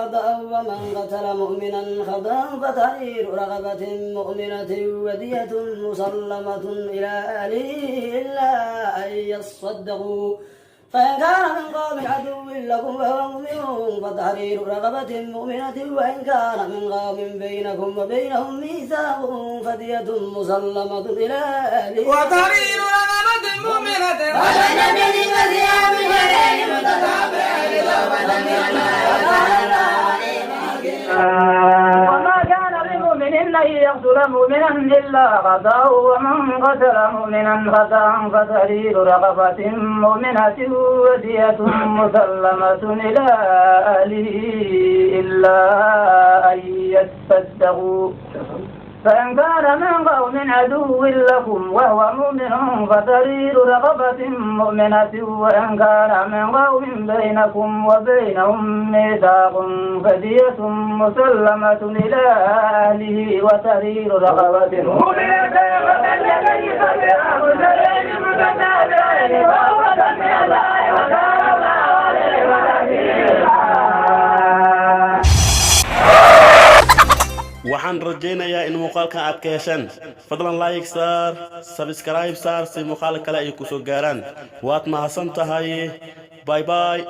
خطأ ومن قتل مؤمنا خطأ فتحرير رقبة مؤمنة ودية مسلمة إلى أهله إلا أن يصدقوا فإن كان من قوم عدو لكم وهو مؤمن فتحرير رقبة مؤمنة وإن كان من قوم بينكم وبينهم ميثاق فدية مسلمة إلى أهله وتحرير رقبة مؤمنة ومن الذي وزيها من شرعين متتابعين توبة من وما كان لمؤمن أن يقتل مؤمنا إلا خطأ ومن قتل مؤمنا خطأ فتحرير رقبة مؤمنة ودية مسلمة إلى أهله إلا أن يصدقوا فإن كان من قوم عدو لكم وهو مؤمن فتحرير رقبة مؤمنة وإن كان من قوم بينكم وبينهم ميثاق فدية مسلمة إلى أهله وتحرير رقبة مؤمنة waxaan rajaynayaa in muuqaalkan aad ka heshaan fadlan like saar subscribe saar si muuqaal kale ay ku soo gaaraan waad mahadsan tahay bye bye